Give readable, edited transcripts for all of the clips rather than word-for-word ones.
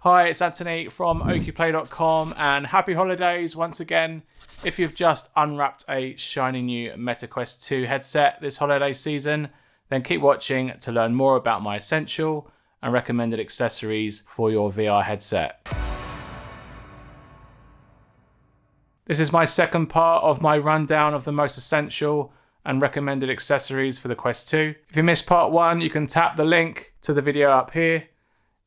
Hi, it's Anthony from OQplay.com and happy holidays once again. If you've just unwrapped a shiny new Meta Quest 2 headset this holiday season, then keep watching to learn more about my essential and recommended accessories for your VR headset. This is my second part of my rundown of the most essential and recommended accessories for the Quest 2. If you missed part 1, you can tap the link to the video up here.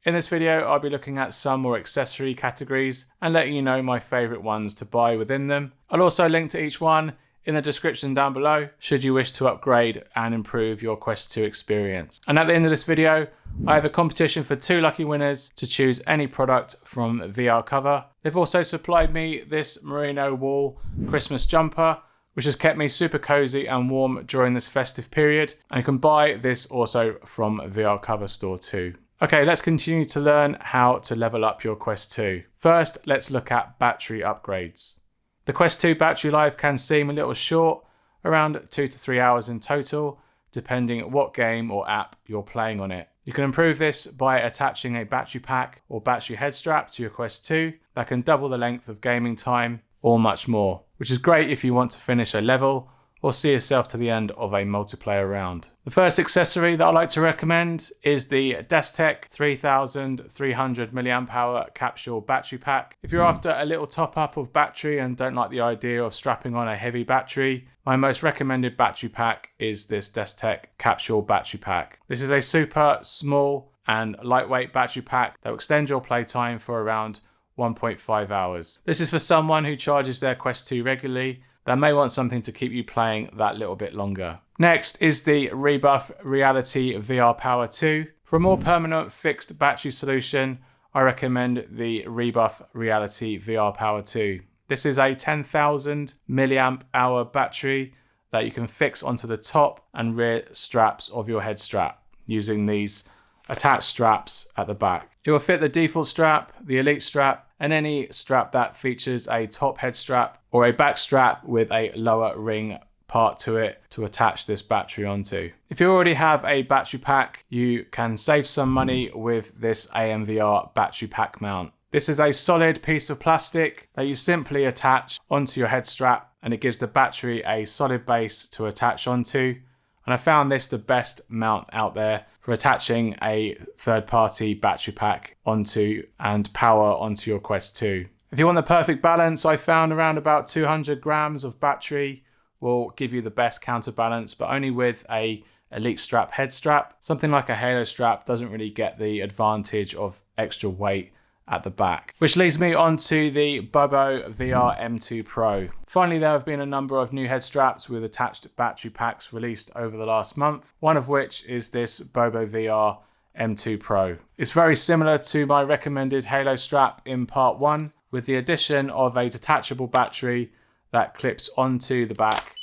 In this video, I'll be looking at some more accessory categories and letting you know my favourite ones to buy within them. I'll also link to each one in the description down below should you wish to upgrade and improve your Quest 2 experience. And at the end of this video, I have a competition for 2 lucky winners to choose any product from VR Cover. They've also supplied me this merino wool Christmas jumper, which has kept me super cozy and warm during this festive period. And you can buy this also from VR Cover store too. Okay, let's continue to learn how to level up your Quest 2. First, let's look at battery upgrades. The Quest 2 battery life can seem a little short, around 2 to 3 hours in total, depending what game or app you're playing on it. You can improve this by attaching a battery pack or battery head strap to your Quest 2 that can double the length of gaming time or much more, which is great if you want to finish a level or see yourself to the end of a multiplayer round. The first accessory that I like to recommend is the DesTek 3300 mAh Capsule battery pack. If you're after a little top up of battery and don't like the idea of strapping on a heavy battery, my most recommended battery pack is this DesTek Capsule battery pack. This is a super small and lightweight battery pack that will extend your playtime for around 1.5 hours. This is for someone who charges their Quest 2 regularly that may want something to keep you playing that little bit longer. Next is the Rebuff Reality VR Power 2. For a more permanent fixed battery solution, I recommend the Rebuff Reality VR Power 2. This is a 10,000 milliamp hour battery that you can fix onto the top and rear straps of your head strap using these attached straps at the back. It will fit the default strap, the Elite strap, and any strap that features a top head strap or a back strap with a lower ring part to it to attach this battery onto. If you already have a battery pack, you can save some money with this AMVR battery pack mount. This is a solid piece of plastic that you simply attach onto your head strap, and it gives the battery a solid base to attach onto. And I found this the best mount out there for attaching a third-party battery pack onto and power onto your Quest 2. If you want the perfect balance, I found around about 200 grams of battery will give you the best counterbalance, but only with a Elite strap head strap. Something like a Halo strap doesn't really get the advantage of extra weight at the back. Which leads me on to the BOBOVR M2 Pro. Finally, there have been a number of new head straps with attached battery packs released over the last month, one of which is this BOBOVR M2 Pro. It's very similar to my recommended Halo strap in part 1, with the addition of a detachable battery that clips onto the back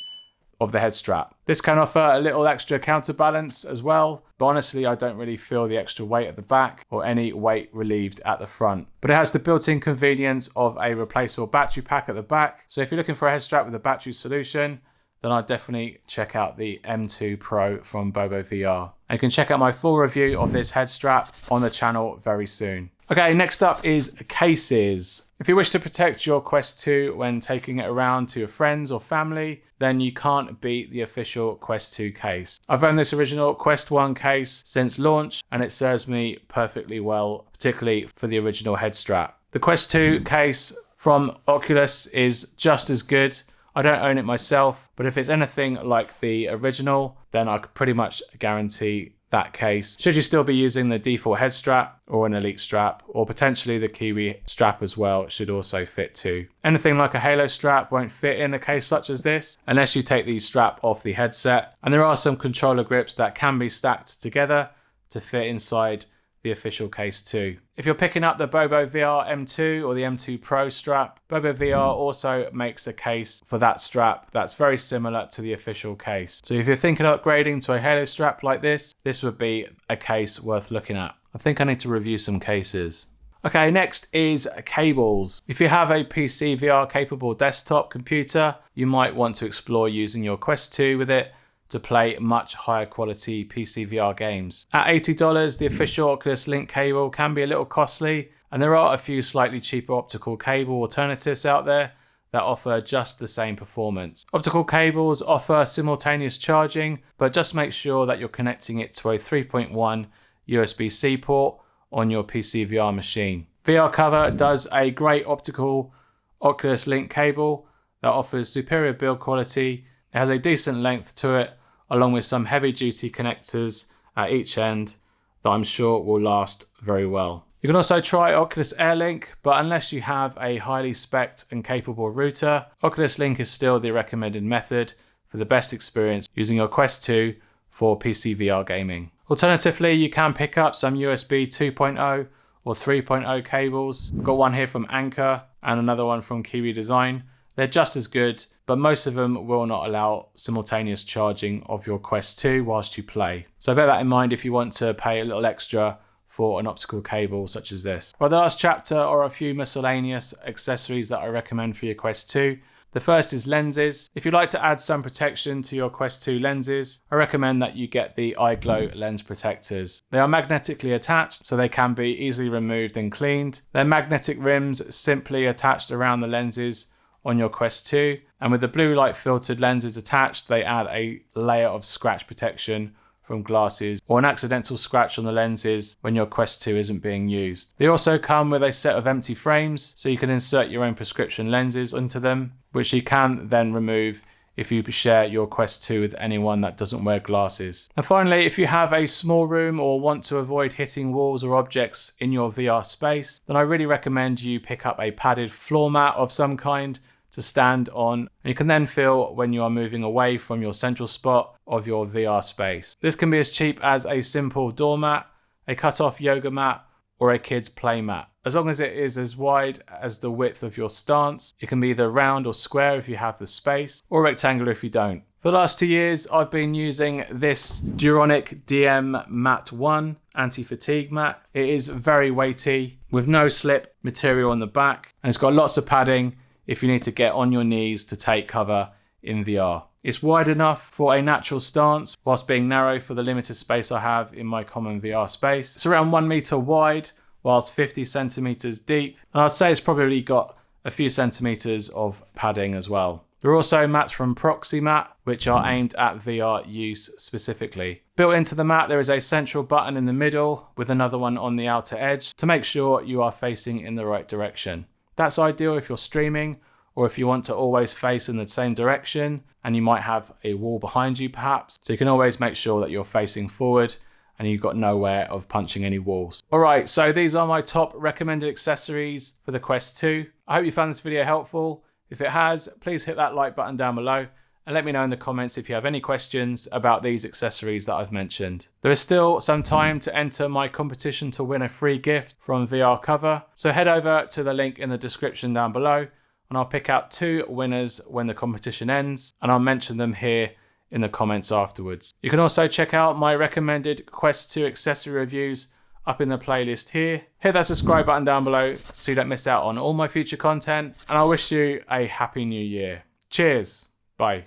of the head strap. This can offer a little extra counterbalance as well, but honestly I don't really feel the extra weight at the back or any weight relieved at the front. But it has the built-in convenience of a replaceable battery pack at the back, so if you're looking for a head strap with a battery solution, then I'd definitely check out the M2 Pro from BOBOVR. And you can check out my full review of this head strap on the channel very soon. Okay, next up is cases. If you wish to protect your Quest 2 when taking it around to your friends or family, then you can't beat the official Quest 2 case. I've owned this original Quest 1 case since launch and it serves me perfectly well, particularly for the original head strap. The Quest 2 case from Oculus is just as good. I don't own it myself, but if it's anything like the original, then I could pretty much guarantee that case. Should you still be using the default head strap or an Elite strap, or potentially the KIWI strap as well, should also fit too. Anything like a Halo strap won't fit in a case such as this unless you take the strap off the headset. And there are some controller grips that can be stacked together to fit inside the official case too. If you're picking up the BOBOVR M2 or the M2 Pro strap, BOBOVR also makes a case for that strap that's very similar to the official case. So if you're thinking of upgrading to a Halo strap like this would be a case worth looking at. I think I need to review some cases. Okay, next is cables. If you have a PC VR capable desktop computer, you might want to explore using your Quest 2 with it to play much higher quality PC VR games. At $80, the official Oculus Link cable can be a little costly And there are a few slightly cheaper optical cable alternatives out there that offer just the same performance. Optical cables offer simultaneous charging, but just make sure that you're connecting it to a 3.1 USB-C port on your PC VR machine. VR Cover does a great optical Oculus link cable that offers superior build quality. It has a decent length to it, along with some heavy duty connectors at each end that I'm sure will last very well. You can also try Oculus Air Link, but unless you have a highly spec'd and capable router, Oculus Link is still the recommended method for the best experience using your Quest 2 for PC VR gaming. Alternatively, you can pick up some USB 2.0 or 3.0 cables. I've got one here from Anker and another one from KIWI Design. They're just as good, but most of them will not allow simultaneous charging of your Quest 2 whilst you play. So bear that in mind if you want to pay a little extra for an optical cable such as this. Well, the last chapter are a few miscellaneous accessories that I recommend for your Quest 2. The first is lenses. If you'd like to add some protection to your Quest 2 lenses, I recommend that you get the Eyglo lens protectors. They are magnetically attached, so they can be easily removed and cleaned. They're magnetic rims simply attached around the lenses on your Quest 2, and with the blue light filtered lenses attached, they add a layer of scratch protection from glasses or an accidental scratch on the lenses when your Quest 2 isn't being used. They also come with a set of empty frames, so you can insert your own prescription lenses into them, which you can then remove if you share your Quest 2 with anyone that doesn't wear glasses. And finally, if you have a small room or want to avoid hitting walls or objects in your VR space, then I really recommend you pick up a padded floor mat of some kind to stand on, and you can then feel when you are moving away from your central spot of your VR space. This can be as cheap as a simple doormat, a cut-off yoga mat, or a kid's play mat. As long as it is as wide as the width of your stance, it can be either round or square if you have the space, or rectangular if you don't. For the last 2 years, I've been using this Duronic DM Mat 1 anti-fatigue mat. It is very weighty with no slip material on the back, and it's got lots of padding if you need to get on your knees to take cover in VR. It's wide enough for a natural stance whilst being narrow for the limited space I have in my common VR space. It's around 1 meter wide whilst 50 centimeters deep, and I'd say it's probably got a few centimeters of padding as well. There are also mats from Proximat, which are aimed at VR use specifically. Built into the mat, there is a central button in the middle with another one on the outer edge to make sure you are facing in the right direction. That's ideal if you're streaming or if you want to always face in the same direction and you might have a wall behind you perhaps. So you can always make sure that you're facing forward and you've got nowhere of punching any walls. Alright, so these are my top recommended accessories for the Quest 2. I hope you found this video helpful. If it has, please hit that like button down below and let me know in the comments if you have any questions about these accessories that I've mentioned. There is still some time to enter my competition to win a free gift from VR Cover, so head over to the link in the description down below and I'll pick out 2 winners when the competition ends and I'll mention them here in the comments afterwards. You can also check out my recommended Quest 2 accessory reviews up in the playlist here. Hit that subscribe button down below so you don't miss out on all my future content, and I wish you a happy new year. Cheers. Bye.